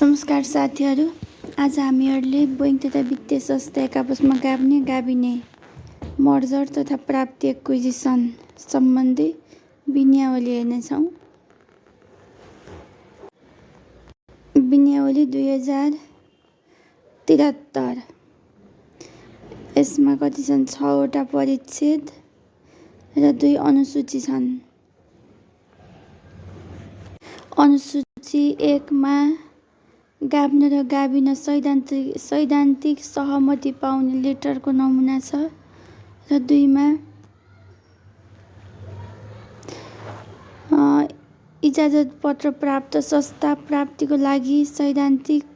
नमस्कार साथीहरू। आज हामीहरूले बैंक तथा वित्तीय संस्था एक आपसमा गाभिने मर्जर तथा प्राप्ति एक्विजिसन सम्बन्धी विनियावली हेर्नेछौँ। विनियावली 2073। यसमा कति छन्? 6वटा परिच्छेद र 2 अनुसूची छन्। अनुसूची 1 मा गाभ्न र गाभिन सैद्धान्तिक सहमति पाउने लेटरको नमुना छ र 2 मा इजाजत पत्र प्राप्त संस्था प्राप्तिको लागि सैद्धान्तिक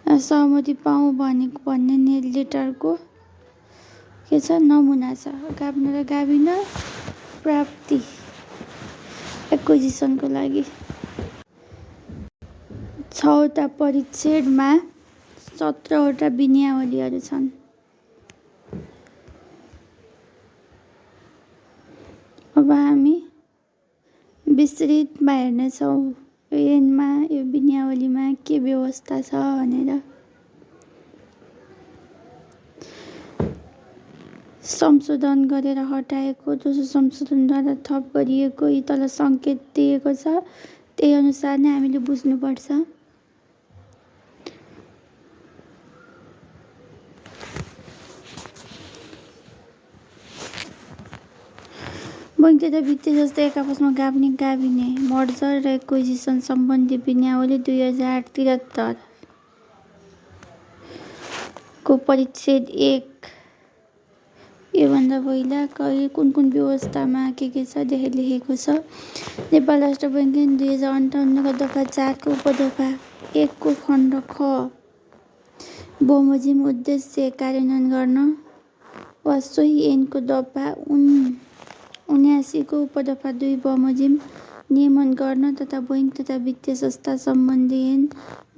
सहमति पाऊँ भन्ने लेटरको के छ? नमुना छ। गाभ्न र गाभिन प्राप्ति एक्विजिसनको लागि 6वटा परिच्छेदमा 17वटा विनियावलीहरू छन्। अब हामी विस्तृतमा हेर्नेछौँ यो विनियावलीमा के व्यवस्था छ भनेर। संशोधन गरेर हटाएको, दोस्रो संशोधनद्वारा थप गरिएको यी तल सङ्केत दिएको छ। त्यही अनुसार नै हामीले बुझ्नुपर्छ। बैंक तथा वित्तीय संस्था एक आपसमा गाभिने मर्जर र एक्विजिसन सम्बन्धी विनियावली 2073 को परिच्छेद 1। योभन्दा पहिला कुन व्यवस्थामा के छ लेखेको छ। नेपाल राष्ट्र बैंकले 2058 को दफा 4 को उपदफा 1 को खण्ड ख बमोजिम उद्देश्य कार्यान्वयन गर्न वा सोही ऐनको दफा 79 को उपदफा 2 बमोजिम नियमन गर्न तथा बैंक तथा वित्तीय संस्था सम्बन्धी ऐन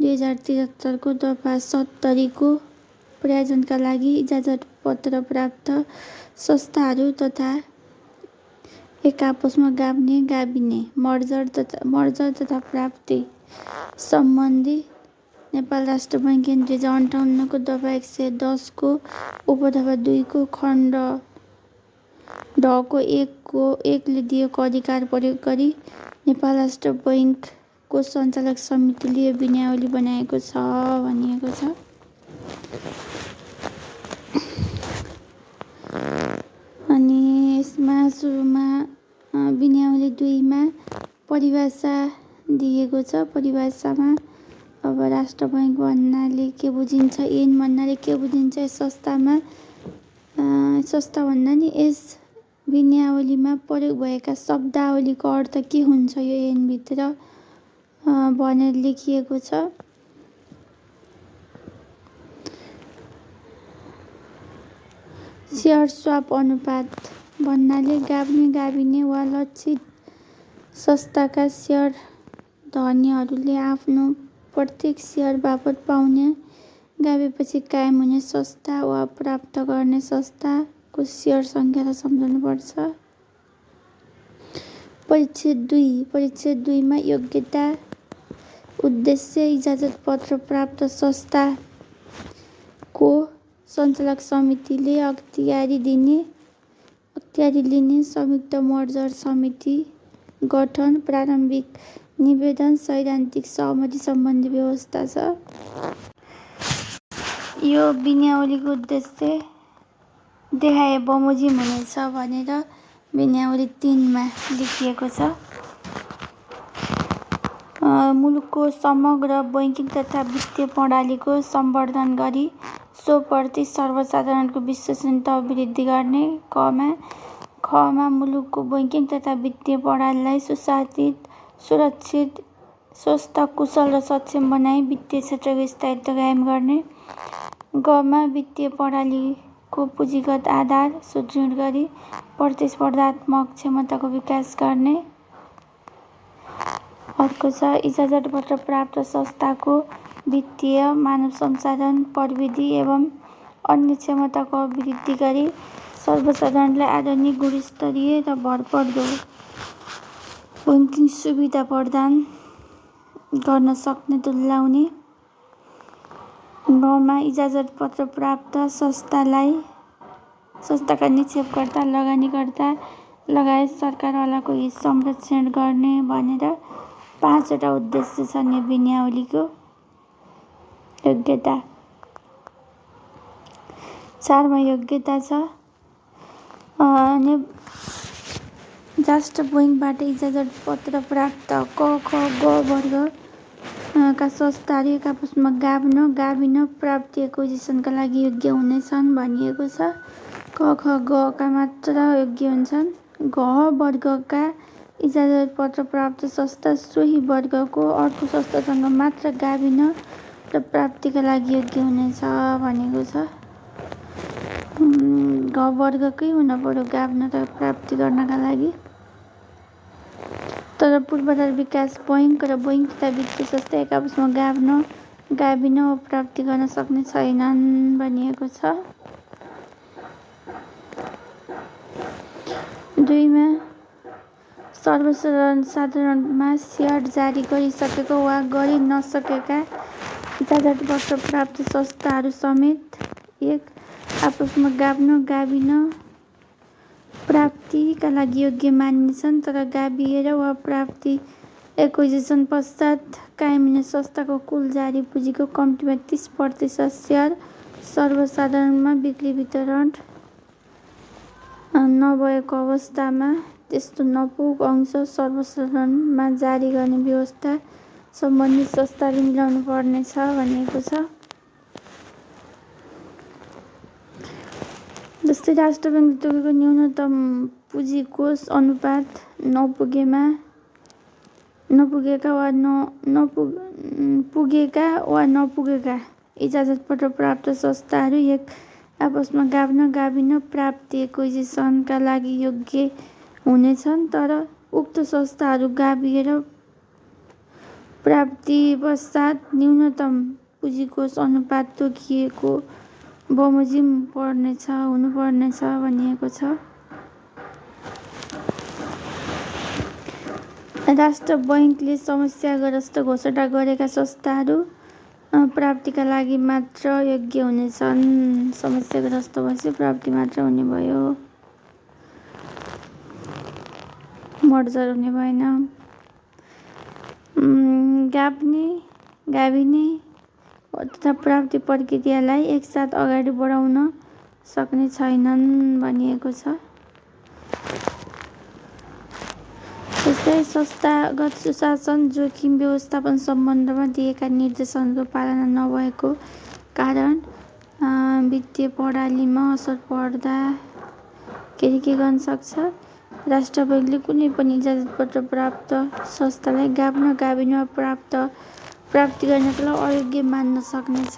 2073 को दफा 70 को प्रायोजनका लागि इजाजत पत्र प्राप्त संस्थाहरू तथा एक आपसमा गाभिने मर्जर तथा प्राप्ति सम्बन्धी नेपाल राष्ट्र बैंक 2058 को दफा 110 को उपदफा 2 को खण्ड ढ को 1 ले दिएको अधिकार प्रयोग गरी नेपाल राष्ट्र बैंकको सञ्चालक समितिले यो विनियावली बनाएको छ भनिएको छ। अनि यसमा सुरुमा विनियावली 2 मा परिभाषा दिएको छ। परिभाषामा अब राष्ट्र बैंक भन्नाले के बुझिन्छ, ऐन भन्नाले के बुझिन्छ, संस्था भन्दा नि यस विनियावलीमा प्रयोग भएका शब्दावलीको अर्थ के हुन्छ यो ऐनभित्र भनेर लेखिएको छ। सेयर स्वाप अनुपात भन्नाले गाभिने वा लक्षित संस्थाका सेयर धनीहरूले आफ्नो प्रत्येक सेयर बापत पाउने, गाभेपछि कायम हुने संस्था वा प्राप्त गर्ने संस्थाको सेयर सङ्ख्यालाई सम्झाउनुपर्छ। परिच्छेद 2 मा योग्यता, उद्देश्य, इजाजत पत्र प्राप्त संस्थाको सञ्चालक समितिले अख्तियारी लिने, संयुक्त मर्जर समिति गठन, प्रारम्भिक निवेदन, सैद्धान्तिक सहमति सम्बन्धी व्यवस्था छ। यो विनियावलीको उद्देश्य देखाए बमोजिम हुनेछ भनेर विनियावली 3 मा लेखिएको छ। मुलुकको समग्र बैंकिङ तथा वित्तीय प्रणालीको सम्वर्धन गरी सोप्रति सर्वसाधारणको विश्वसनीयता अभिवृद्धि गर्ने। ख मा मुलुकको बैंकिङ तथा वित्तीय प्रणालीलाई सुशासित, सुरक्षित, स्वस्थ, कुशल र सक्षम बनाई वित्तीय क्षेत्रको स्थायित्व कायम गर्ने। ग मा वित्तीय प्रणालीको पुँजीगत आधार सुदृढ गरी प्रतिस्पर्धात्मक क्षमताको विकास गर्ने। अर्को छ इजाजत पत्र प्राप्त संस्थाको वित्तीय, मानव संसाधन, प्रविधि एवं अन्य क्षमताको अभिवृद्धि गरी सर्वसाधारणलाई आधुनिक, गुणस्तरीय र भरपर्दो बैंकिङ सुविधा प्रदान गर्न सक्ने तुल्याउने, गाउँमा इजाजत पत्र प्राप्त संस्थाका निक्षेपकर्ता, लगानीकर्ता लगायत सरकारवालाको हित संरक्षण गर्ने भनेर 5 वटा उद्देश्य छन् यो विनियावलीको। योग्यता 4 मा योग्यता छ। राष्ट्र बैङ्कबाट इजाजत पत्र प्राप्त क, ख, ग वर्ग का संस्थाहरू एक आपसमा गाभिन प्राप्ति एक्विजिसनका लागि योग्य हुनेछन् भनिएको छ। क, ख, ग का मात्र योग्य हुन्छन्। घ वर्गका इजाजत पत्र प्राप्त संस्था सोही वर्गको अर्को संस्थासँग मात्र गाभिन र प्राप्तिका लागि योग्य हुनेछ भनेको छ। घ वर्गकै हुन पर्यो गाभिन र प्राप्ति गर्नका लागि। तर पूर्वाधार विकास बैङ्क र बैङ्क तथा वित्तीय संस्था एक आपसमा गाभिन वा प्राप्ति गर्न सक्ने छैनन् भनिएको छ। 2 मा सर्वसाधारणमा सेयर जारी गरिसकेको वा गरि नसकेका इजाजत पत्र प्राप्त संस्थाहरू समेत एक आपसमा गाभिन प्राप्तिका लागि योग्य मानिनेछन्। तर गाभिएर वा प्राप्ति एक्विजिसन पश्चात कायम हुने संस्थाको कुल जारी पुँजीको कम्तीमा 30% सेयर सर्वसाधारणमा बिक्री वितरण नभएको अवस्थामा त्यस्तो नपुग अंश सर्वसाधारणमा जारी गर्ने व्यवस्था सम्बन्धित संस्थाले मिलाउनु पर्नेछ भनिएको छ। जस्तै राष्ट्र बैङ्कले तोकेको न्यूनतम पुँजीकोष अनुपात पुगेका वा नपुगेका इजाजत पत्र प्राप्त संस्थाहरू एक आपसमा गाभिन प्राप्ति एक्विजिसनका लागि योग्य हुनेछन्। तर उक्त संस्थाहरू गाभिएर प्राप्ति पश्चात न्यूनतम पुँजीकोष अनुपात तोकिएको बमोजिम हुनुपर्नेछ भनिएको छ। राष्ट्र बैङ्कले समस्याग्रस्त घोषणा गरेका संस्थाहरू प्राप्तिका लागि मात्र योग्य हुनेछन्। समस्याग्रस्त भएपछि प्राप्ति मात्र हुने भयो, मर्जर हुने भएन। गाभिने तथा प्राप्ति प्रक्रियालाई एकसाथ अगाडि बढाउन सक्ने छैनन् भनिएको छ। जस्तै संस्थागत सुशासन, जोखिम व्यवस्थापन सम्बन्धमा दिएका निर्देशनहरूको पालना नभएको कारण वित्तीय प्रणालीमा असर पर्दा के गर्न सक्छ। राष्ट्र बैङ्कले कुनै पनि इजाजत पत्र प्राप्त संस्थालाई गाभिन वा प्राप्ति गर्नका लागि अयोग्य मान्न सक्नेछ।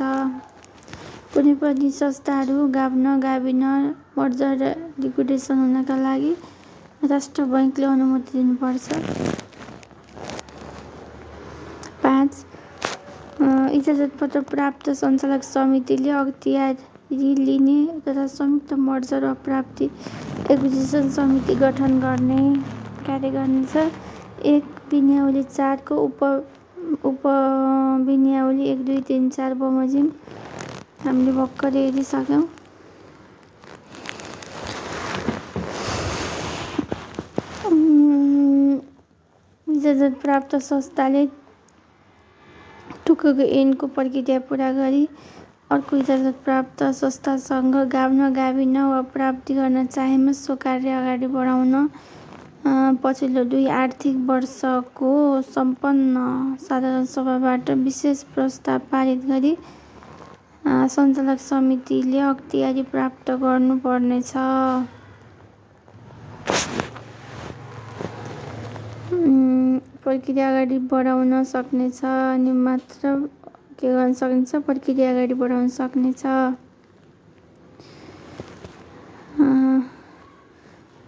कुनै पनि संस्थाहरू गाभिन मर्जर लिक्विडेसन हुनका लागि राष्ट्र बैङ्कले अनुमति दिनुपर्छ। 5 इजाजत पत्र प्राप्त सञ्चालक समितिले अख्तियारी लिने तथा संयुक्त मर्जर वा प्राप्ति एक्विजिसन समिति गठन गर्ने कार्य गर्नेछ। 1 विनियावली 4 को उपविनियावली 1, 2, 3, 4 बमोजिम हामीले भर्खरै हेरिसक्यौँ। इजाजत प्राप्त संस्थाले तोकेको ऐनको प्रक्रिया पूरा गरी अर्को इजाजत प्राप्त संस्थासँग गाभिन वा प्राप्ति गर्न चाहेमा सो कार्य अगाडि बढाउन पछिल्लो 2 आर्थिक वर्षको सम्पन्न साधारण सभाबाट विशेष प्रस्ताव पारित गरी सञ्चालक समितिले अख्तियारी प्राप्त गर्नुपर्नेछ। प्रक्रिया अगाडि बढाउन सक्नेछ अनि मात्र के गर्न सक्नेछ, प्रक्रिया अगाडि बढाउन सक्नेछ।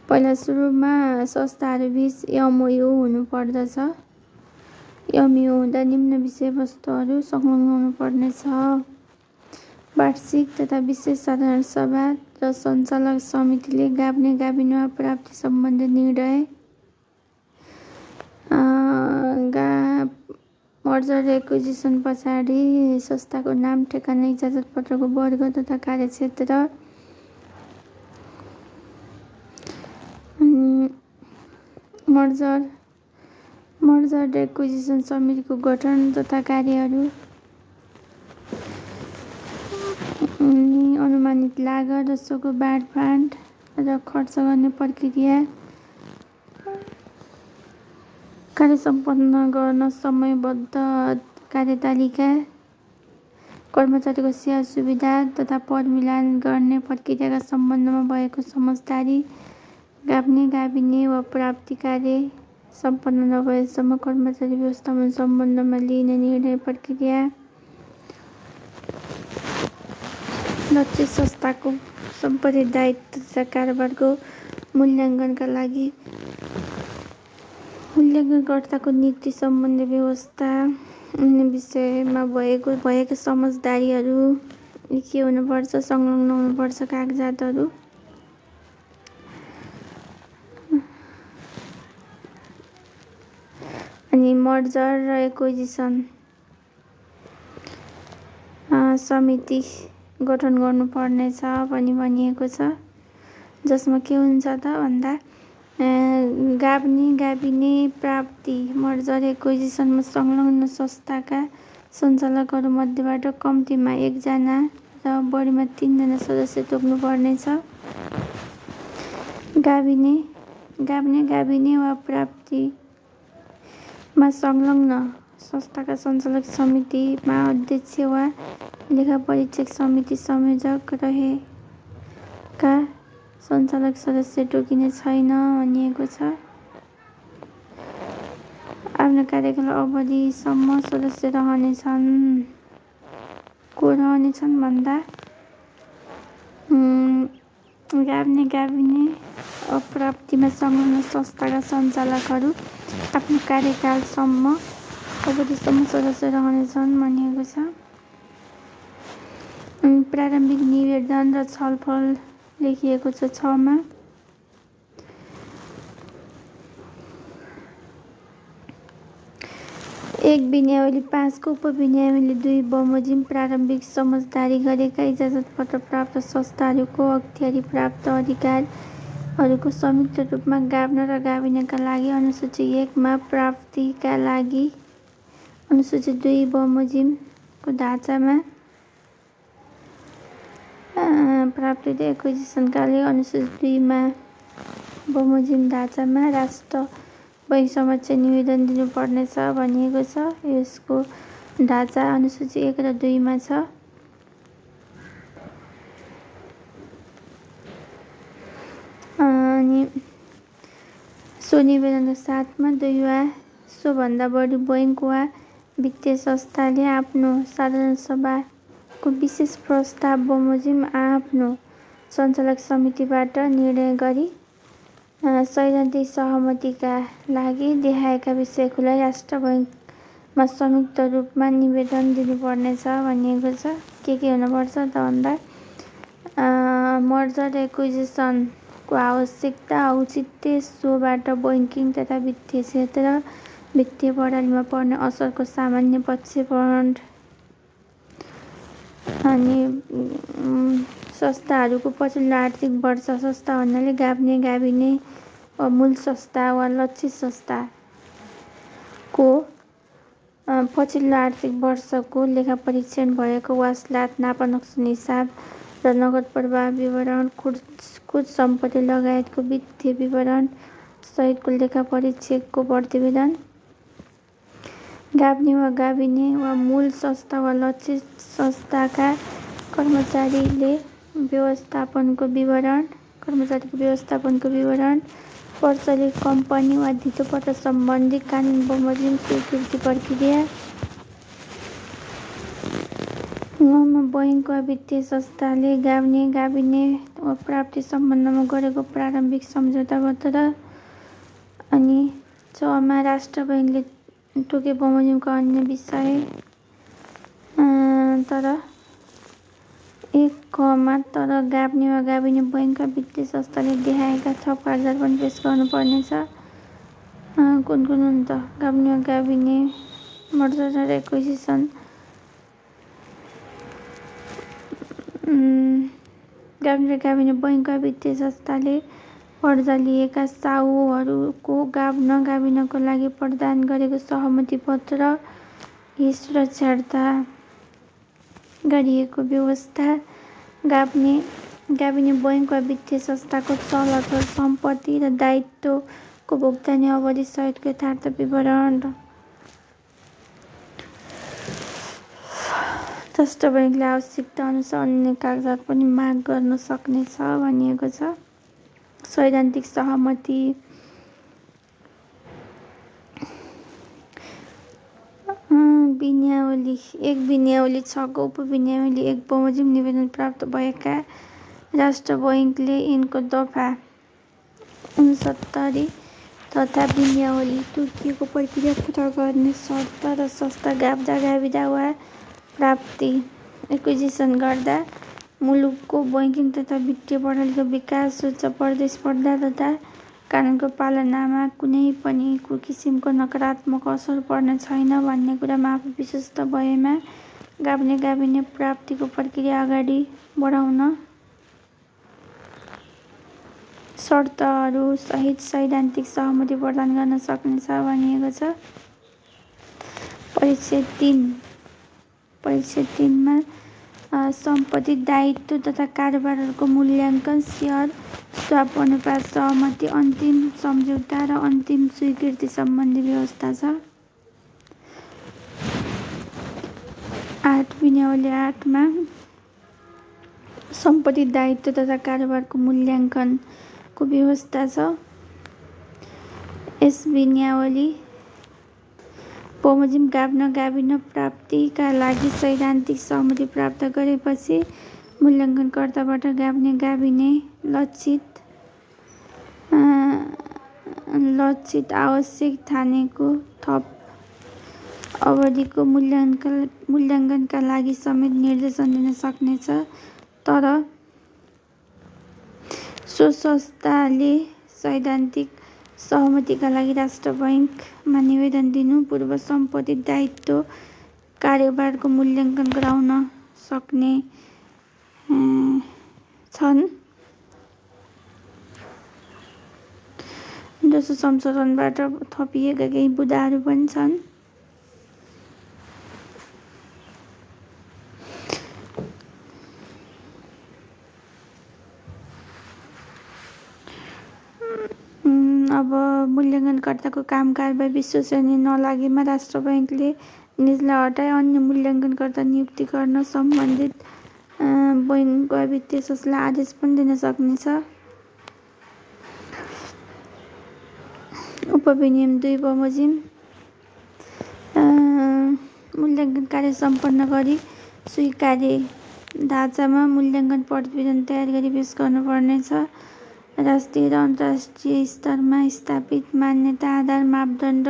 पहिला सुरुमा संस्थाहरूबीच एमओयू हुनुपर्दछ। एमओयू हुँदा निम्न विषयवस्तुहरू संलग्न हुनुपर्नेछ: वार्षिक तथा विशेष साधारण सभा र सञ्चालक समितिले गाभिन वा प्राप्ति सम्बन्धी निर्णय मर्जर एक्विजिसन पछाडि संस्थाको नाम, ठेगाना, इजाजतपत्रको वर्ग तथा कार्यक्षेत्र, मर्जर एक्विजिसन समितिको गठन तथा कार्यहरू, अनुमानित लागत, जसको बाँडफाँड र खर्च गर्ने प्रक्रिया, कार्य सम्पन्न गर्न समयबद्ध कार्यतालिका, कर्मचारीको सेवा सुविधा तथा पद मिलान गर्ने प्रक्रियाका सम्बन्धमा भएको समझदारी, गाभ्ने गाभिने वा प्राप्ति कार्य सम्पन्न नभएसम्म कर्मचारी व्यवस्थापन सम्बन्धमा लिइने निर्णय प्रक्रिया, लक्षित संस्थाको सम्पत्ति, दायित्व तथा कारोबारको मूल्याङ्कनका लागि मूल्याङ्कनकर्ताको नियुक्ति सम्बन्धी व्यवस्था, अन्य विषयमा भएका समझदारीहरू के हुनुपर्छ, संलग्न हुनुपर्छ कागजातहरू, अनि मर्जर र एक्विजिसन समिति गठन गर्नुपर्नेछ पनि भनिएको छ। जसमा के हुन्छ त भन्दा गाभ्ने गाभिने प्राप्ति मर्जर एक्विजिसनमा संलग्न संस्थाका सञ्चालकहरू मध्येबाट कम्तीमा 1 जना र बढीमा 3 जना सदस्य तोक्नुपर्नेछ। गाभ्ने गाभिने वा प्राप्तिमा संलग्न संस्थाका सञ्चालक समितिमा अध्यक्ष वा लेखापरीक्षक समिति संयोजक रहेका सञ्चालक सदस्य तोकिने छैन भनिएको छ। आफ्नो कार्यकाल अवधिसम्म सदस्य रहनेछन्। को रहनेछन् भन्दा गाभ्ने गाभिने प्राप्तिमा संलग्न संस्थाका सञ्चालकहरू आफ्नो कार्यकालसम्म अवधिसम्म सदस्य रहनेछन् भनिएको छ। प्रारम्भिक निवेदन र छलफल लेखिएको छ 6 मा। एक विनियामले 5 को उपविनियामले 2 बमोजिम प्रारम्भिक समझदारी गरेका इजाजतपत्र प्राप्त संस्थाहरूको अख्तियारी प्राप्त अधिकारहरूको संयुक्त रूपमा गाभ्न र गाभिनका लागि अनुसूची 1 मा प्राप्तिका लागि अनुसूची 2 बमोजिमको ढाँचामा प्राप्ति र एक्विजिसनका लागि अनुसूची 2 मा बमोजिम ढाँचामा राष्ट्र बैंक समक्ष निवेदन दिनुपर्नेछ भनिएको छ। यसको ढाँचा अनुसूची 1 र 2 मा छ। अनि सो निवेदनको साथमा 2 वा सोभन्दा बढी बैंक वा वित्तीय संस्थाले आफ्नो साधारण सभाको विशेष प्रस्ताव बमोजिम आफ्नो सञ्चालक समितिबाट निर्णय गरी सैद्धान्तिक सहमतिका लागि देखाएका विषयकोलाई राष्ट्र बैंकमा संयुक्त रूपमा निवेदन दिनुपर्नेछ भनिएको छ। के हुनुपर्छ त भन्दा मर्जर एक्विजिसनको आवश्यकता, औचित्य, सोबाट बैंकिङ तथा वित्तीय क्षेत्र, वित्तीय प्रणालीमा पर्ने असरको सामान्य प्रक्षेपण, अनि संस्थाहरूको पछिल्लो आर्थिक वर्ष, संस्था भन्नाले गाभ्ने गाभिने वा मूल संस्था वा लक्षित संस्थाको पछिल्लो आर्थिक वर्षको लेखापरीक्षण भएको वास्लात, नाफा-नोक्सान हिसाब र नगद प्रवाह विवरण, कुल सम्पत्ति लगायतको वित्तीय विवरण सहितको लेखापरीक्षकको प्रतिवेदन, गाभ्ने वा गाभिने वा मूल संस्था वा लक्षित संस्थाका कर्मचारीको व्यवस्थापनको विवरण, प्रचलित कम्पनी वा धितोपत्र सम्बन्धी कानुन बमोजिम स्वीकृति प्रक्रिया, बैंक वा वित्तीय संस्थाले गाभ्ने गाभिने वा प्राप्ति सम्बन्धमा गरेको प्रारम्भिक सम्झौता पत्र, अनि 6 मा राष्ट्र बैंकले तोके बमोजिमको अन्य विषय। तर 1 क मा तर गाभ्ने वा गाभिने बैंक वा वित्तीय संस्थाले देखाएका थप कागजात पनि पेश गर्नुपर्नेछ। कुन हुन् त? गाभ्ने वा गाभिने मर्जर र एक्विजिसन गाभिन र गाभिन बैंकका वित्तीय संस्थाले कर्जा लिएका साउहरूको गाभिनको लागि प्रदान गरेको सहमति पत्र यी सुरक्षार्थ गरिएको व्यवस्था गाभिने बैंक वा वित्तीय संस्थाको चल अथवा सम्पत्ति र दायित्वको भुक्तानी अवधि सहितको यथार्थ विवरण राष्ट्र बैंकले आवश्यकता अनुसार अन्य कागजात पनि माग गर्न सक्नेछ भनिएको छ। सैद्धान्तिक सहमति विन्यावली 1 विन्यावली 6 को उपविन्यावली 1 बमोजिम निवेदन प्राप्त भएका राष्ट्र बैंकले यिनको दफा 69 तथा विन्यावली तोकिएको प्रक्रिया पूरा गर्ने शर्त र संस्था गाभिदा वा प्राप्ति एक्विजिसन गर्दा मुलुकको बैंकिङ तथा वित्तीय प्रणालीको विकास उच्च प्रतिस्पर्धा तथा कानुनको पालनामा कुनै पनि किसिमको नकारात्मक असर पर्ने छैन भन्ने कुरामा आफू विश्वस्त भएमा गाभिने प्राप्तिको प्रक्रिया अगाडि बढाउन शर्तहरू सहित सैद्धान्तिक सहमति प्रदान गर्न सक्नेछ भनिएको छ। परिच्छेद 3 मा सम्पत्ति दायित्व तथा कारोबारहरूको मूल्याङ्कन शेयर स्वाप अनुपात सहमति अन्तिम सम्झौता र अन्तिम स्वीकृति सम्बन्धी व्यवस्था छ। 8 विन्यावली 8 मा सम्पत्ति दायित्व तथा कारोबारको मूल्याङ्कनको व्यवस्था छ। यस विन्यावली बमोजिम गाभिन प्राप्तिका लागि सैद्धान्तिक सहमति प्राप्त गरेपछि मूल्याङ्कनकर्ताबाट गाभिने लक्षित आवश्यक ठानेको थप अवधिको मूल्याङ्कनका लागि समेत निर्देशन दिन सक्नेछ। तर सो संस्थाले सैद्धान्तिक सहमतिका लागि राष्ट्र बैंकमा निवेदन दिनु पूर्व सम्पत्ति दायित्व कारोबारको मूल्याङ्कन गराउन सक्ने छन्। दोस्रो संशोधनबाट थपिएका केही बुदाहरू पनि छन्। अब मूल्याङ्कनकर्ताको काम कारबाही विश्वसनीय नलागेमा राष्ट्र बैंकले निजलाई हटाई अन्य मूल्याङ्कनकर्ता नियुक्ति गर्न सम्बन्धित बैंक वा वित्तीय संस्थालाई आदेश पनि दिन सक्नेछ। उपविनियम 2 बमोजिम मूल्याङ्कन कार्य सम्पन्न गरी स्वीकार्य ढाँचामा मूल्याङ्कन प्रतिवेदन तयार गरी पेश गर्नुपर्नेछ। राष्ट्रिय र अन्तर्राष्ट्रिय स्तरमा स्थापित मान्यता आधार मापदण्ड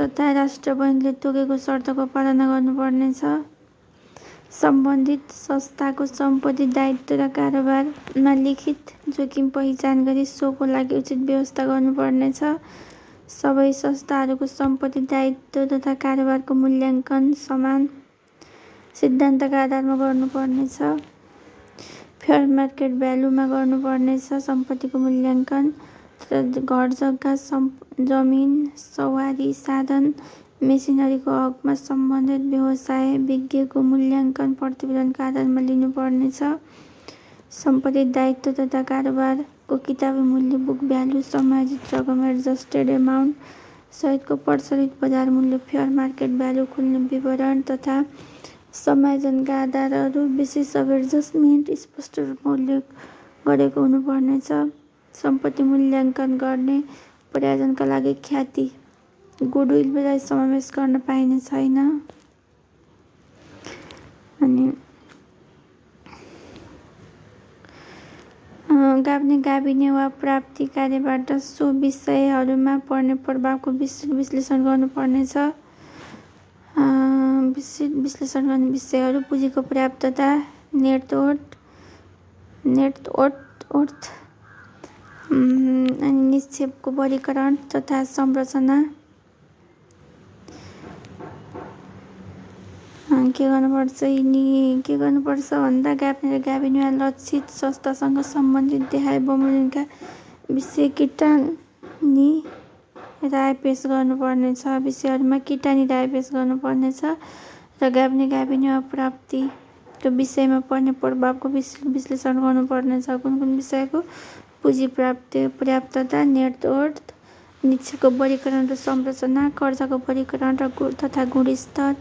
तथा राष्ट्र बैंकले तोकेको शर्तको पालना गर्नुपर्नेछ। सम्बन्धित संस्थाको सम्पत्ति दायित्व र कारोबारमा लिखित जोखिम पहिचान गरी सोको लागि उचित व्यवस्था गर्नुपर्नेछ। सबै संस्थाहरूको सम्पत्ति दायित्व तथा कारोबारको मूल्याङ्कन समान सिद्धान्तका आधारमा गर्नुपर्नेछ। फेयर मार्केट भ्यालुमा गर्नुपर्नेछ। सम्पत्तिको मूल्याङ्कन घर जग्गा जमिन सवारी साधन मेसिनरीको हकमा सम्बन्धित व्यवसाय विज्ञको मूल्याङ्कन प्रतिवेदनका आधारमा लिनुपर्नेछ। सम्पत्ति दायित्व तथा कारोबारको किताबी मूल्य बुक भ्यालु समायोजित रकम एडजस्टेड एमाउन्ट सहितको प्रचलित बजार मूल्य फेयर मार्केट भ्यालु खुल्ने विवरण तथा समायोजनका आधारहरू विशेष अब एडजस्टमेन्ट स्पष्ट रूपमा उल्लेख गरेको हुनुपर्नेछ। सम्पत्ति मूल्याङ्कन गर्ने प्रयोजनका लागि ख्याति गुडविललाई समावेश गर्न पाइने छैन। अनि गाभिने वा प्राप्ति कार्यबाट सो विषयहरूमा पर्ने प्रभावको विश्लेषण गर्नुपर्नेछ। विश्लेषण गर्ने विषयहरू पुँजीको पर्याप्तता नेटवर्थ अनि निक्षेपको वर्गीकरण तथा संरचना के गर्नुपर्छ यिनी के गर्नुपर्छ भन्दा गाभ्ने र गाभिनीमा लक्षित संस्थासँग सम्बन्धित देहाय बमोजिमका विषय किटानी राय पेश गर्नुपर्नेछ। विषयहरूमा किटानी राय पेश गर्नुपर्नेछ र गाभ्ने गाभिनीमा प्राप्तिको विषयमा पर्ने प्रभावको विश्लेषण गर्नुपर्नेछ। कुन कुन विषयको पुँजी पर्याप्तता, नेटवर्थ, निक्षेपको वर्गीकरण र संरचना, कर्जाको वर्गीकरण तथा गुणस्तर,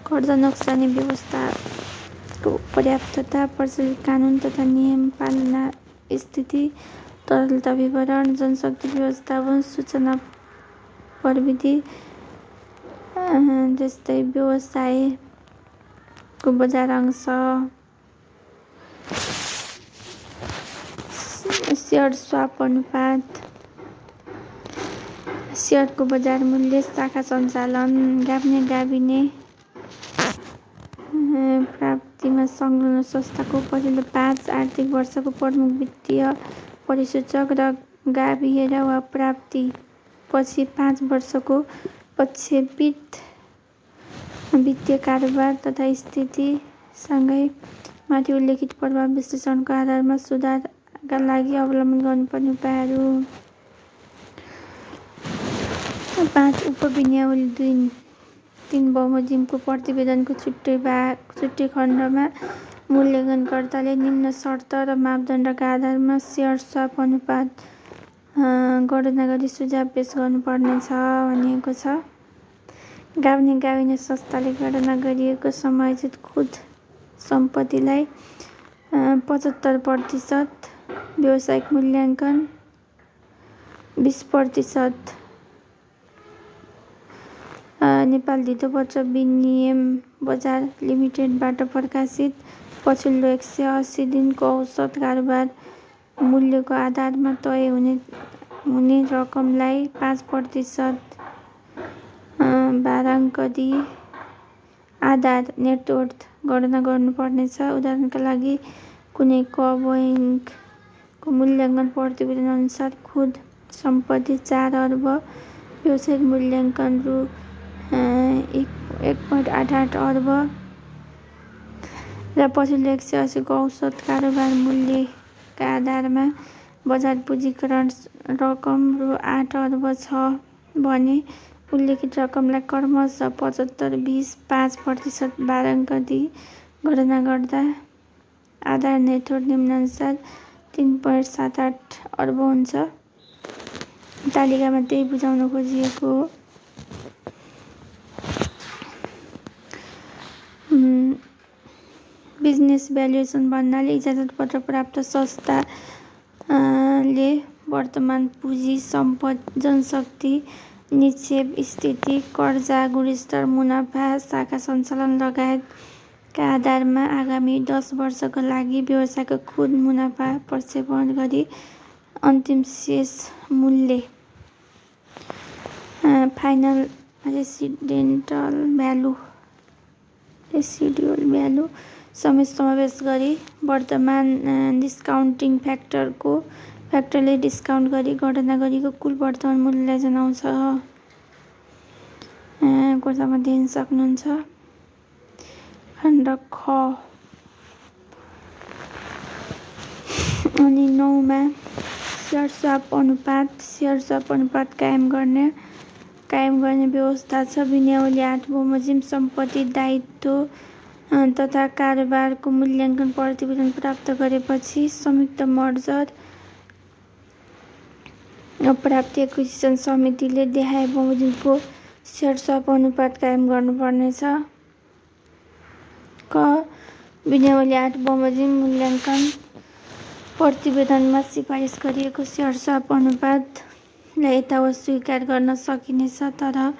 कर्जा नोक्सानी व्यवस्थाको पर्याप्तता, प्रचलित कानुन तथा नियम पालना स्थिति, तरलता विवरण, जनशक्ति व्यवस्थापन, सूचना प्रविधि जस्तै व्यवसायको बजार अंश, सेयर स्वाप अनुपात, सेयरको बजार मूल्य, शाखा सञ्चालन, गाभ्ने गाभिने प्राप्तिमा संलग्न संस्थाको पछिल्लो 5 आर्थिक वर्षको प्रमुख वित्तीय परिसूचक र गाभिएर वा प्राप्ति पछि 5 वर्षको प्रक्षेपित वित्तीय कारोबार तथा स्थिति सँगै माथि उल्लेखित प्रभाव विश्लेषणको आधारमा सुधारका लागि अवलम्बन गर्नुपर्ने उपायहरू। 5 उपविन्यावली 3 बमोजिमको प्रतिवेदनको छुट्टै खण्डमा मूल्याङ्कनकर्ताले निम्न शर्त र मापदण्डका आधारमा सेयर स्वाप अनुपात गणना गरी सुझाव पेश गर्नुपर्नेछ भनिएको छ। गाभ्ने गाभिने संस्थाले गणना गरिएको समायोजित खुद सम्पत्तिलाई 75%, व्यावसायिक मूल्याङ्कन 20%, नेपाल धितोपत्र विनिमय बजार लिमिटेडबाट प्रकाशित पछिल्लो 180 दिनको औसत कारोबार मूल्यको आधारमा तय हुने रकमलाई 5% भाराङ्क आधार नेटवर्थ गणना गर्नुपर्नेछ। उदाहरणका लागि कुनै बैङ्कको मूल्याङ्कन प्रतिवेदन अनुसार खुद सम्पत्ति 4 अर्ब, व्यावसायिक मूल्याङ्कन रु 1.88 अर्ब र पछिल्लो 180 को औसत कारोबार मूल्यका आधारमा बजार पूँजीकरण रकम रु 8 अर्ब छ भने उल्लेखित रकमलाई क्रमशः 75, 20, 5% भाराङ्क गणना गर्दा आधार नेटवर्थ निम्नानुसार 3.78 अर्ब हुन्छ। तालिकामा त्यही बुझाउन खोजिएको हो। बिजनेस भ्यालुएसन भन्नाले इजाजतपत्र प्राप्त संस्थाले वर्तमान पुँजी, सम्पद, जनशक्ति, निक्षेप स्थिति, कर्जा, गुणस्तर, मुनाफा, शाखा सञ्चालन लगायतका आधारमा आगामी 10 वर्षका लागि व्यवसायको खुद मुनाफा प्रक्षेपण गरी अन्तिम शेष मूल्य फाइनल रेसिडुअल भ्यालु समेत समावेश गरी वर्तमान डिस्काउन्टिङ फ्याक्टरले डिस्काउन्ट गरी गणना गरिएको कुल वर्तमान मूल्यलाई जनाउँछ। कोर्सामा हेर्न सक्नुहुन्छ। खण्ड ख अनि 9 मा सेयर स्वाप अनुपात कायम गर्ने व्यवस्था छ। विन्यावली 8 बमोजिम सम्पत्ति, दायित्व तथा कारोबारको मूल्याङ्कन प्रतिवेदन प्राप्त गरेपछि संयुक्त मर्जर प्राप्ति एक्विजिसन समितिले देहाय बमोजिमको सेयर स्वाप अनुपात कायम गर्नुपर्नेछ। क विन्यावली 8 बमोजिम मूल्याङ्कन प्रतिवेदनमा सिफारिस गरिएको सेयर स्वाप अनुपातलाई यथावत स्वीकार गर्न सकिनेछ, तर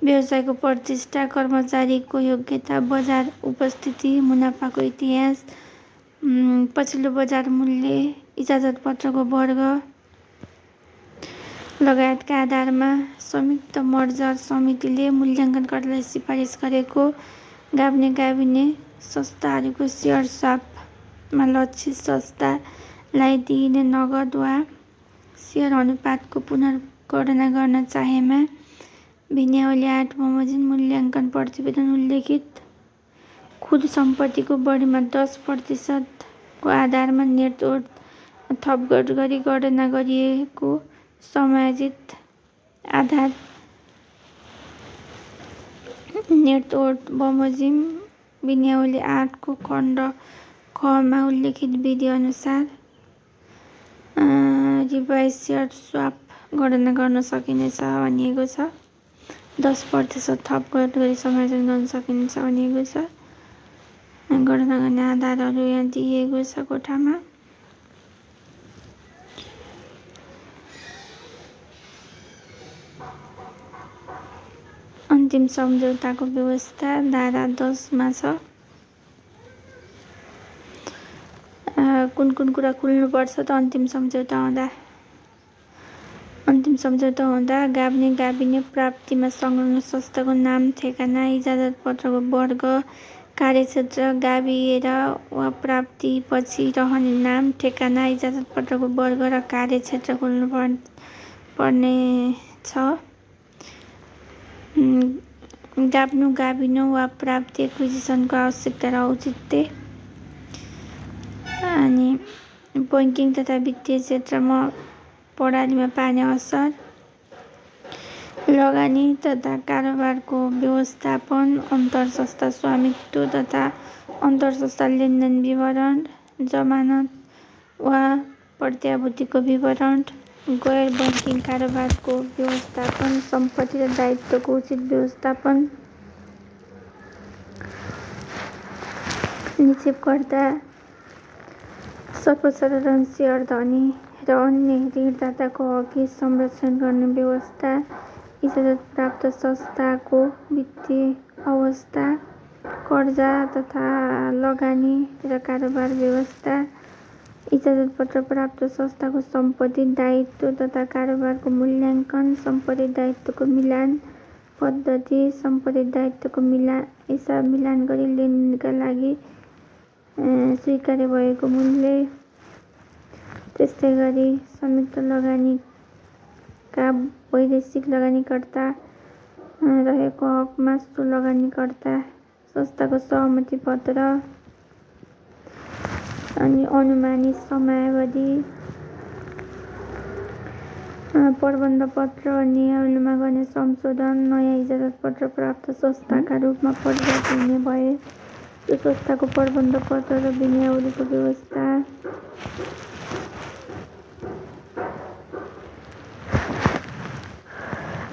व्यवसायको प्रतिष्ठा, कर्मचारीको योग्यता, बजार उपस्थिति, मुनाफाको इतिहास, पछिल्लो बजार मूल्य, इजाजतपत्रको वर्ग लगायतका आधारमा संयुक्त मर्जर समितिले मूल्याङ्कनकर्तालाई सिफारिस गरेको गाभ्ने गाभिने संस्थाहरूको सेयर स्वापमा लक्षित संस्थालाई दिइने नगद वा सेयर अनुपातको पुनर्गणना गर्न चाहेमा विन्यावली 8 बमोजिम मूल्याङ्कन प्रतिवेदन उल्लेखित खुद सम्पत्तिको बढीमा 10% आधारमा निर्तोड थपगढ गरी गणना गरिएको समायोजित आधार निर्तोड बमोजिम विनियावली 8 को खण्ड ख मा उल्लेखित विधि अनुसार रिभाइज सेयर स्वाप गणना गर्न सकिनेछ भनिएको छ। 10% थपगढ गरी समायोजन गर्न सकिनेछ भनिएको छ। गणना गर्ने आधारहरू यहाँ दिइएको छ कोठामा। अन्तिम सम्झौताको व्यवस्था धारा 10 मा छ। कुन कुन कुरा खुल्नुपर्छ त अन्तिम सम्झौता हुँदा गाभिने प्राप्तिमा संलग्न संस्थाको नाम, ठेगाना, इजाजत पत्रको वर्ग, कार्यक्षेत्र, गाभिएर वा प्राप्ति पछि रहने नाम, ठेगाना, इजाजत पत्रको वर्ग र कार्यक्षेत्र खुल्नु पर्ने छ। गाभिनो वा प्राप्ति एक्विजिसनको आवश्यकता र औचित्य अनि बैंकिङ तथा वित्तीय क्षेत्रमा प्रणालीमा पार्ने असर, लगानी तथा कारोबारको व्यवस्थापन, अन्तर्संस्था स्वामित्व तथा अन्तर्संस्था लेनदेन विवरण, जमानत वा प्रत्याभूतिको विवरण, गैर बैंकिङ कारोबारको व्यवस्थापन, सम्पत्ति र दायित्वको उचित व्यवस्थापन, निक्षेपकर्ता, सर्वसाधारण शेयरधनी र अन्य ऋणदाताको हकको संरक्षण गर्ने व्यवस्था, इजाजत प्राप्त संस्थाको वित्तीय अवस्था, कर्जा तथा लगानी र कारोबार व्यवस्था, इजाजत पत्र प्राप्त संस्थाको सम्पत्ति, दायित्व तथा कारोबारको मूल्याङ्कन, सम्पत्ति दायित्वको मिलान पद्धति, सम्पत्ति दायित्वको हिसाब मिलान गरी लेनदेनका लागि स्वीकार्य भएको मूल्य, त्यस्तै गरी संयुक्त लगानीका वैदेशिक लगानीकर्ता रहेको हकमा लगानीकर्ता संस्थाको सहमति पत्र अनि अनुमानित समयावधि, प्रबन्ध पत्र नियममा गर्ने संशोधन, नयाँ इजाजत पत्र प्राप्त संस्थाका रूपमा परिवर्तन हुने भए त्यो संस्थाको प्रबन्ध पत्र र विनियावलीको व्यवस्था,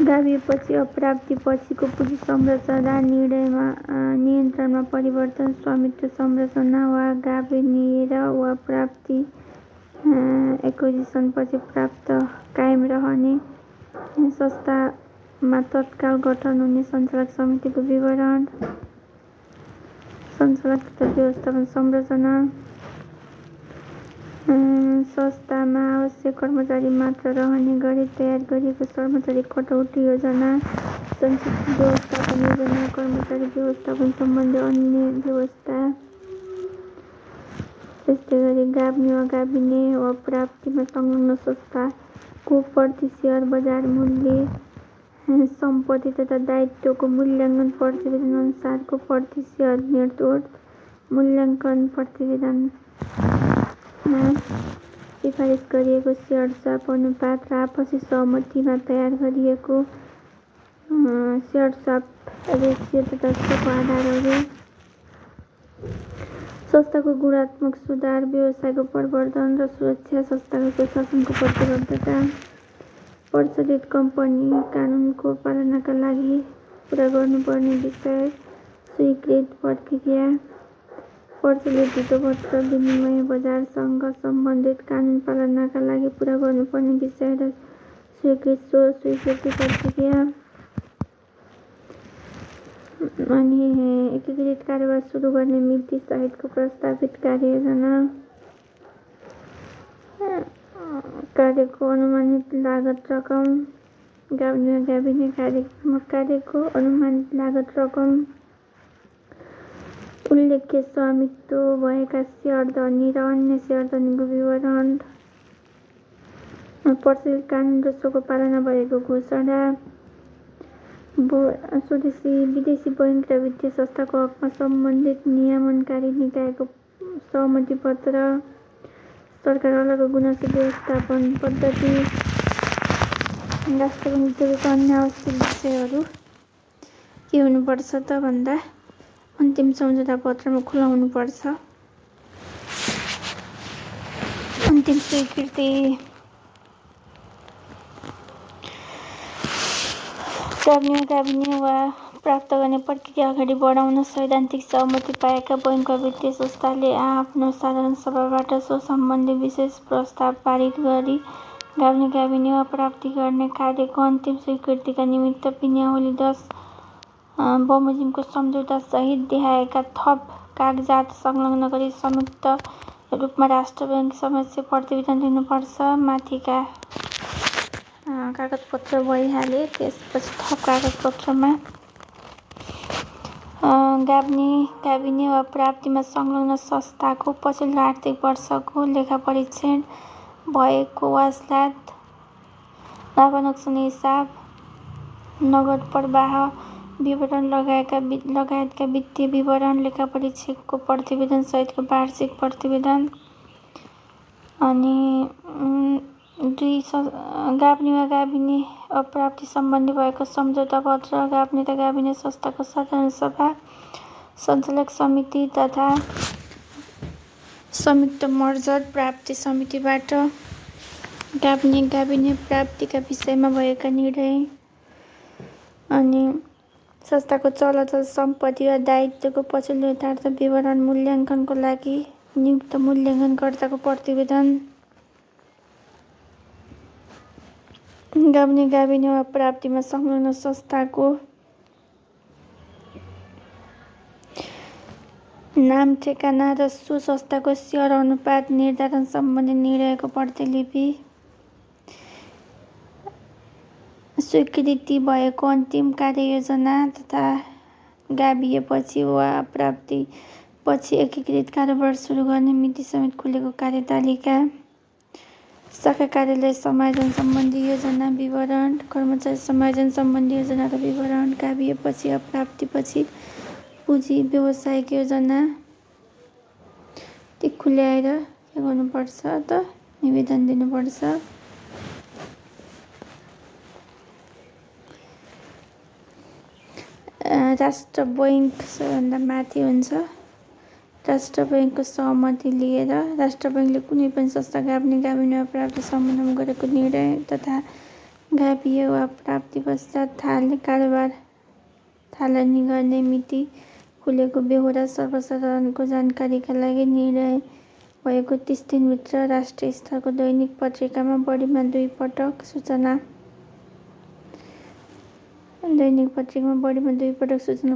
गाभिएपछि अप्राप्ति पछिको पुँजी संरचना नियन्त्रणमा परिवर्तन, स्वामित्व संरचना वा गाभिएर वा प्राप्ति एक्विजिसन पछि प्राप्त कायम रहने संस्थामा तत्काल गठन हुने सञ्चालक समितिको विवरण, सञ्चालक तथा व्यवस्थापन संरचना, संस्थामा आवश्यक कर्मचारी मात्र रहने गरी तयार गरिएको कर्मचारी कटौती योजना, सञ्चित व्यवस्थापन योजना, कर्मचारी व्यवस्थापन सम्बन्धी अन्य व्यवस्था, त्यस्तै गरी गाभिने वा गाभिने वा प्राप्तिमा संलग्न संस्थाको प्रति सेयर बजार मूल्य, सम्पत्ति तथा दायित्वको मूल्याङ्कन प्रतिवेदन अनुसारको प्रति सेयर निर्तोड मूल्याङ्कन प्रतिवेदनमा सिफारिस गरिएको सेयर स्वाप अनुपात र आपसी सहमतिमा तयार गरिएको सेयर स्वाप रेसियो तथा त्यसको आधारहरू, संस्थाको गुणात्मक सुधार, व्यवसायको प्रवर्धन र सुरक्षा, संस्थाको प्रशासनको प्रतिबद्धता, प्रचलित कम्पनी कानुनको पालनाका लागि पुरा गर्नुपर्ने विषय, स्वीकृत प्रक्रिया, प्रचलित धितोपत्र विनिमय बजारसँग सम्बन्धित कानुन पालनाका लागि पुरा गर्नुपर्ने विषय र स्वीकृत स्वीकृति प्रक्रिया, अनि एकीकृत कारोबार सुरु गर्ने मिति सहितको प्रस्तावित कार्ययोजना, कार्यको अनुमानित लागत रकम, गाभिने कार्यको अनुमानित लागत रकम, उल्लेख्य स्वामित्व भएका शेयरधनी र अन्य शेयरधनीको विवरण, प्रचलित कानुन र सोको पालना भएको घोषणा, स्वदेशी विदेशी बैंक र वित्तीय संस्थाको हकमा सम्बन्धित नियमनकारी निकायको सहमति पत्र, सरकारवालाको गुनासो व्यवस्थापन पद्धति, राष्ट्रको नीतिगत अन्य आवश्यक विषयहरू के हुनुपर्छ त भन्दा अन्तिम सम्झौता पत्रमा खुलाउनुपर्छ। अन्तिम स्वीकृति गाभिने वा प्राप्त गर्ने प्रक्रिया अगाडि बढाउन सैद्धान्तिक सहमति पाएका बैंक वा वित्तीय संस्थाले आफ्नो साधारण सभाबाट सो सम्बन्धी विशेष प्रस्ताव पारित गरी गाभिने वा प्राप्ति गर्ने कार्यको अन्तिम स्वीकृतिका निमित्त पिनियावली 10 बमोजिमको सम्झौता सहित देखाएका थप कागजात संलग्न गरी संयुक्त रूपमा राष्ट्र बैंक समक्ष प्रतिवेदन दिनुपर्छ। माथिका कागजपत्र भइहाले। त्यसपछि थप कागजपत्रमा गाभिने वा प्राप्तिमा संलग्न संस्थाको पछिल्लो आर्थिक वर्षको लेखापरीक्षण भएको वास्लात, लाभ-नोक्सान हिसाब, नगद प्रवाह विवरण लगायतका वित्तीय विवरण, लेखापरीक्षकको प्रतिवेदन सहितको वार्षिक प्रतिवेदन, अनि गाभिने वा गाभिने अप्राप्ति सम्बन्धी भएको सम्झौता पत्र, गाभिने संस्थाको साधारण सभा, सञ्चालक समिति तथा संयुक्त मर्जर प्राप्ति समितिबाट गाभिने प्राप्तिका विषयमा भएका निर्णय, अनि संस्थाको चलाचल सम्पत्ति वा दायित्वको पछिल्लो यथार्थ विवरण मूल्याङ्कनको लागि नियुक्त मूल्याङ्कनकर्ताको प्रतिवेदन, गाभिने वा प्राप्तिमा संलग्न संस्थाको नाम, ठेगाना र सो संस्थाको सेयर अनुपात निर्धारण सम्बन्धी निर्णयको प्रतिलिपि, स्वीकृति भएको अन्तिम कार्ययोजना तथा गाभिएपछि वा प्राप्तिपछि एकीकृत कारोबार सुरु गर्ने मिति समेत खुलेको कार्यतालिका, शाखा कार्यालय समायोजन सम्बन्धी योजना विवरण, कर्मचारी समायोजन सम्बन्धी योजनाको विवरण, गाभिएपछि अप्राप्तिपछि पुँजी व्यावसायिक योजना, ती खुल्याएर के गर्नुपर्छ त निवेदन दिनुपर्छ। राष्ट्र बैंक सबैभन्दा माथि हुन्छ। राष्ट्र बैंकको सहमति लिएर राष्ट्र बैंकले कुनै पनि संस्था गाभिने वा प्राप्ति सम्बन्धमा गरेको निर्णय तथा गाभिए वा प्राप्ति पश्चात कारोबार थालनी गर्ने मिति खुलेको बेहोरा सर्वसाधारणको जानकारीका लागि निर्णय भएको 30 दिनभित्र राष्ट्रिय स्तरको दैनिक पत्रिकामा बढीमा 2 पटक सूचना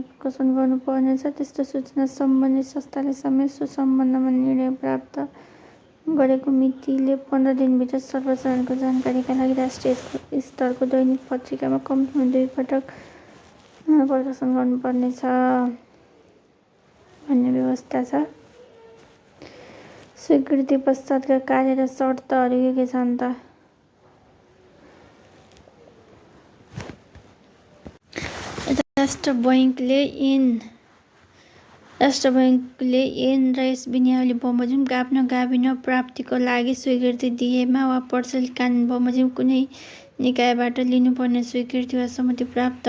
प्रकाशन गर्नुपर्नेछ। त्यस्तो सूचना सम्बन्धित संस्थाले समेत सो सम्बन्धमा निर्णय प्राप्त गरेको मितिले 15 दिनभित्र सर्वसाधारणको जानकारीका लागि राष्ट्रिय स्तरको दैनिक पत्रिकामा कम्तीमा 2 पटक प्रकाशन गर्नुपर्नेछ भन्ने व्यवस्था छ। स्वीकृति पश्चातका कार्य र शर्तहरू के छन् त? राष्ट्र बैंकले ऐन र यस विनियावली बमोजिम गाभिने प्राप्तिको लागि स्वीकृति दिएमा वा प्रचलित कानुन बमोजिम कुनै निकायबाट लिनुपर्ने स्वीकृति वा सम्मति प्राप्त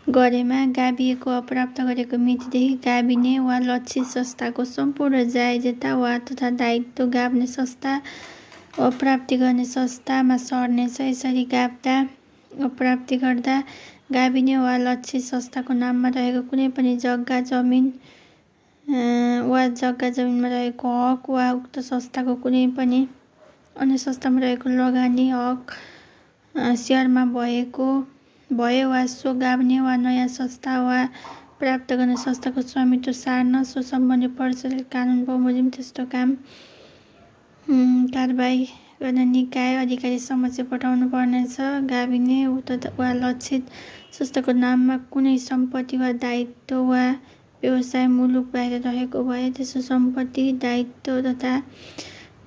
गरेमा गाभिएको अप्राप्त गरेको मितिदेखि गाभिने वा लक्षित संस्थाको सम्पूर्ण जायजता वा तथा दायित्व गाभिने संस्था वा प्राप्ति गर्ने संस्थामा सर्नेछ। यसरी गाभ्दा अप्राप्ति गर्दा गाभिने वा लक्षित संस्थाको नाममा रहेको कुनै पनि जग्गा जमिनमा रहेको हक वा उक्त संस्थाको कुनै पनि अन्य संस्थामा रहेको लगानी हक सेयरमा भयो वा सो गाभिने वा नयाँ संस्था वा प्राप्त गर्ने संस्थाको स्वामित्व सार्न सो सम्बन्धी प्रचलित कानुन बमोजिम त्यस्तो कारबाही गर्न निकाय अधिकारी समक्ष पठाउनु पर्नेछ। गाभिने वा लक्षित संस्थाको नाममा कुनै सम्पत्ति वा दायित्व वा व्यवसाय मुलुक बाहिर रहेको भए त्यसो सम्पत्ति, दायित्व तथा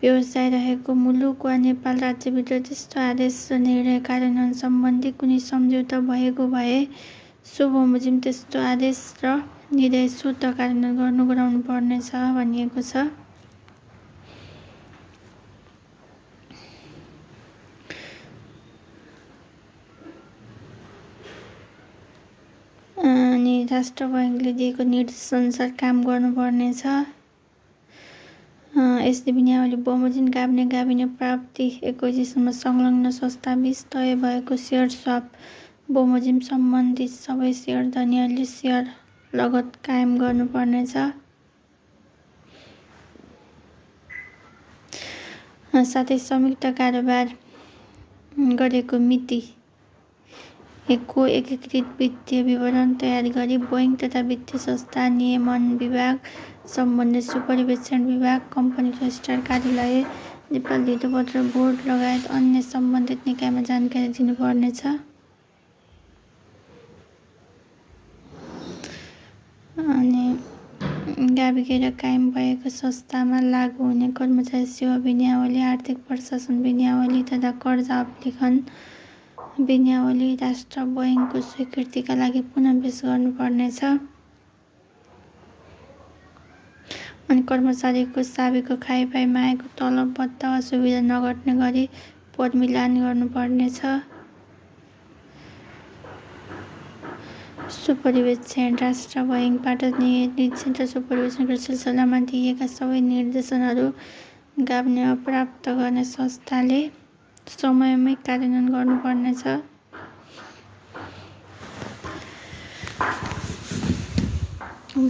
व्यवसाय रहेको मुलुक वा नेपाल राज्यभित्र त्यस्तो आदेश र निर्णय कार्यान्वयन सम्बन्धी कुनै सम्झौता भएको भए सो बमोजिम त्यस्तो आदेश र निर्णय स्वतः कार्यान्वयन गराउनु पर्नेछ भनिएको छ। अनि राष्ट्र बैङ्कले दिएको निर्देशअनुसार काम गर्नुपर्नेछ। यसले विनियावली बमोजिम गाभिने गाभिने प्राप्ति एक्विजिसनमा संलग्न संस्थाबीच तय भएको सेयर स्वाप बमोजिम सम्बन्धित सबै सेयर धनीहरूले सेयर लगत कायम गर्नुपर्नेछ। साथै संयुक्त कारोबार गरेको मिति को एकीकृत वित्तीय विवरण तयार गरी बैङ्क तथा वित्तीय संस्था नियमन विभाग, सम्बन्धित सुपरिवेक्षण विभाग, कम्पनी रजिस्ट्रार कार्यालय, नेपाल धितोपत्र बोर्ड लगायत अन्य सम्बन्धित निकायमा जानकारी दिनुपर्नेछ। अनि गाभिएर कायम भएको संस्थामा लागू हुने कर्मचारी सेवा विनियावली, आर्थिक प्रशासन विनियावली तथा कर्जा अभिलेखन विनियावली राष्ट्र बैङ्कको स्वीकृतिका लागि पुनः पेश गर्नुपर्नेछ। अनि कर्मचारीको साबिको खाइपाई मागेको तलब भत्ता वा सुविधा नघट्ने गरी पद मिलान गर्नुपर्नेछ। सुपरिवेक्षण राष्ट्र बैङ्कबाट निरीक्षण र सुपरिवेक्षणको सिलसिलामा दिएका सबै निर्देशनहरू गाभिने प्राप्त गर्ने संस्थाले समयमै कार्यान्वयन गर्नुपर्नेछ।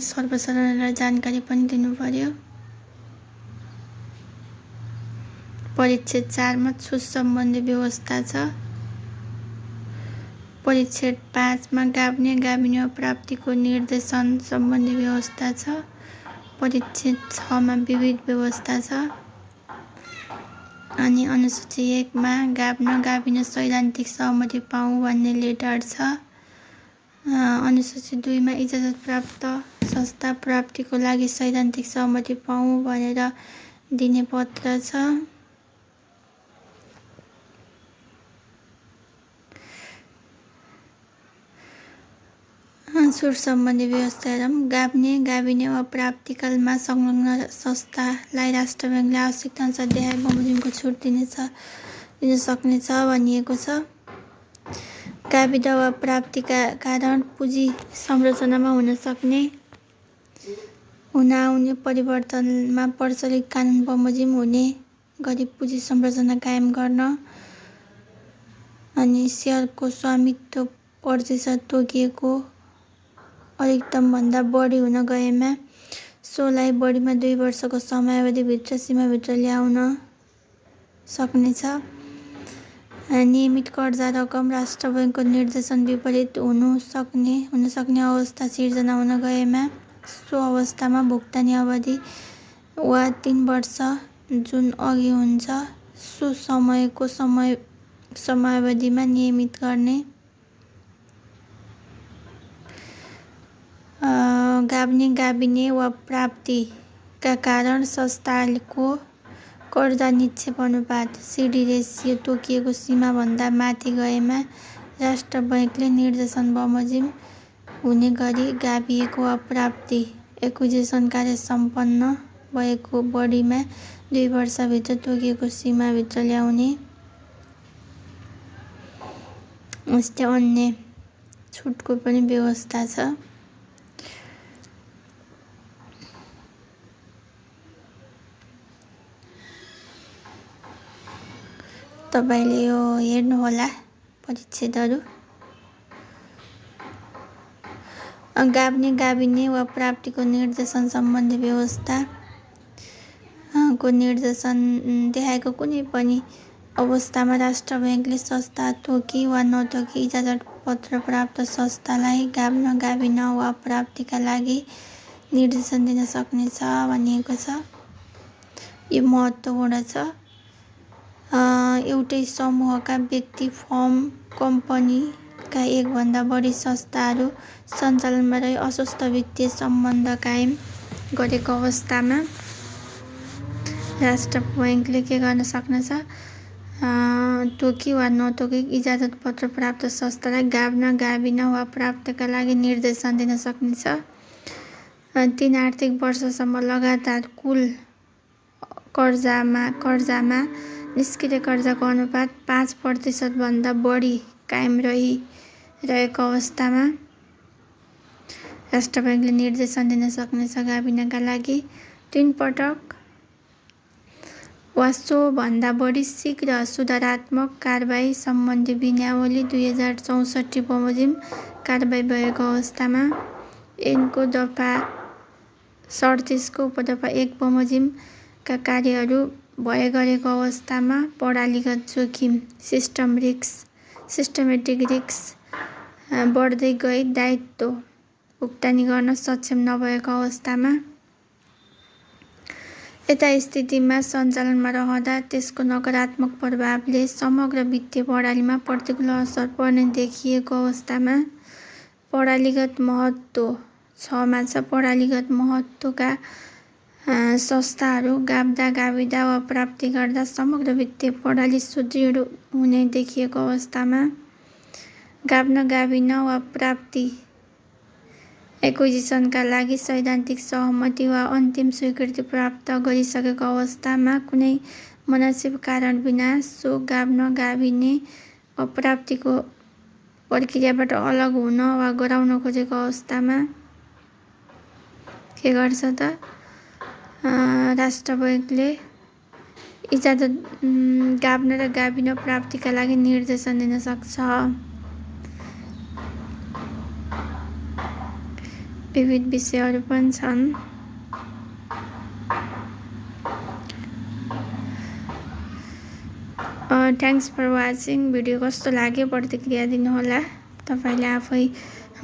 सर्वसाधारणलाई जानकारी पनि दिनुपर्यो। परिच्छेद 4 मा छुट सम्बन्धी व्यवस्था छ। परिच्छेद 5 मा गाभिने गाभिने प्राप्तिको निर्देशन सम्बन्धी व्यवस्था छ। परिच्छेद 6 मा विविध व्यवस्था छ। अनि अनुसूची 1 मा गाभिने सैद्धान्तिक सहमति पाऊ भन्ने लेटर छ। अनुसूची 2 मा इजाजत प्राप्त संस्था प्राप्तिको लागि सैद्धान्तिक सहमति पाऊ भनेर दिने पत्र छ। छुट सम्बन्धी व्यवस्था हेरौँ। गाभिने वा प्राप्तिकालमा संलग्न संस्थालाई राष्ट्र बैङ्कले आवश्यकताअनुसार देहाय बमोजिमको छुट दिन सक्नेछ भनिएको छ। गाभिदा वा प्राप्तिका कारण पुँजी संरचनामा हुन आउने परिवर्तनमा प्रचलित कानुन बमोजिम हुने गरी पुँजी संरचना कायम गर्न, अनि सेयरको स्वामित्व प्रतिशत तोकिएको अधिकतमभन्दा बढी हुन गएमा सोलाई बढीमा 2 वर्षको समयावधिभित्र सीमाभित्र ल्याउन सक्नेछ। नियमित कर्जा रकम राष्ट्र बैङ्कको निर्देशन विपरीत हुन सक्ने अवस्था सिर्जना हुन गएमा सो अवस्थामा भुक्तानी अवधि वा 3 वर्ष जुन अघि हुन्छ सो समयको समयावधिमा नियमित गर्ने। गाभिने वा प्राप्तिका कारण संस्थाको कर्जा निक्षेप अनुपात सिडी रेसियो तोकिएको सीमाभन्दा माथि गएमा राष्ट्र बैङ्कले निर्देशन बमोजिम हुने गरी गाभिएको वा प्राप्ति एक्विजिसन कार्य सम्पन्न भएको बढीमा 2 वर्षभित्र तोकिएको सीमाभित्र ल्याउने। यस्तै अन्य छुटको पनि व्यवस्था छ। तपाईले यो हेर्नुहोला परिच्छेदहरू। गाभिने वा प्राप्तिको निर्देशन सम्बन्धी व्यवस्था को निर्देशन देखाएको कुनै पनि अवस्थामा राष्ट्र बैङ्कले संस्था तोकी वा नतोकी इजाजत पत्र प्राप्त संस्थालाई गाभिन वा प्राप्तिका लागि निर्देशन दिन सक्नेछ भनिएको छ। यो महत्त्वपूर्ण छ। एउटै समूहका व्यक्ति, फर्म, कम्पनीका एकभन्दा बढी संस्थाहरू सञ्चालनमा रही अस्वस्थ वित्तीय सम्बन्ध कायम गरेको अवस्थामा राष्ट्र बैङ्कले के गर्न सक्नेछ? तोकी वा नतोकी इजाजत पत्र प्राप्त संस्थालाई गाभ्न गाभिन वा प्राप्तिका लागि निर्देशन दिन सक्नेछ। 3 आर्थिक वर्षसम्म लगातार कुल कर्जामा निष्क्रिय कर्जाको अनुपात 5% भन्दा बढी कायम रहिरहेको अवस्थामा राष्ट्र बैङ्कले निर्देशन दिन सक्नेछ। गाभिनका लागि 3 पटक वा सो भन्दा बढी शीघ्र सुधारात्मक कारबाही सम्बन्धी विनियावली 2064 बमोजिम कारबाही भएको अवस्थामा ऐनको दफा 37 को उपदफा 1 बमोजिमका कार्यहरू भए गरेको अवस्थामा प्रणालीगत जोखिम सिस्टमेटिक रिस्क बढ्दै गई दायित्व भुक्तानी गर्न सक्षम नभएको अवस्थामा यता स्थितिमा सञ्चालनमा रहँदा त्यसको नकारात्मक प्रभावले समग्र वित्तीय प्रणालीमा प्रतिकूल असर पर्ने देखिएको अवस्थामा प्रणालीगत महत्त्व 6 मा छ। प्रणालीगत महत्त्वका संस्थाहरू गाभिदा वा प्राप्ति गर्दा समग्र वित्तीय प्रणाली सुदृढ हुने देखिएको अवस्थामा गाभ्न गाभिन वा प्राप्ति एक्विजिसनका लागि सैद्धान्तिक सहमति वा अन्तिम स्वीकृति प्राप्त गरिसकेको अवस्थामा कुनै मुनासिब कारण बिना सो गाभ्न गाभिने वा प्राप्तिको प्रक्रियाबाट अलग हुन वा गराउन खोजेको अवस्थामा के गर्छ त? राष्ट्र बैङ्कले इजाजत गाभ्न र गाभिन प्राप्तिका लागि निर्देशन दिन सक्छ। विविध विषयहरू पनि छन्। Thanks for watching. भिडियो कस्तो लाग्यो प्रतिक्रिया दिनुहोला। तपाईँले आफै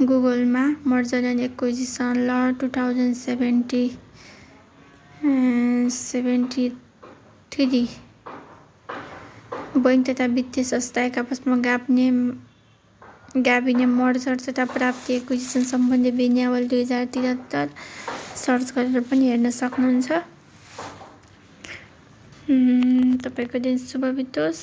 गुगलमा मर्जर एन्ड एक्विजिसन ल 2073 बैङ्क तथा वित्तीय संस्था एक आपसमा गाभिने मर्जर तथा प्राप्ति एक्विजिसन सम्बन्धी विनियावली 2073 सर्च गरेर पनि हेर्न सक्नुहुन्छ। तपाईँको दिन शुभ बितोस्।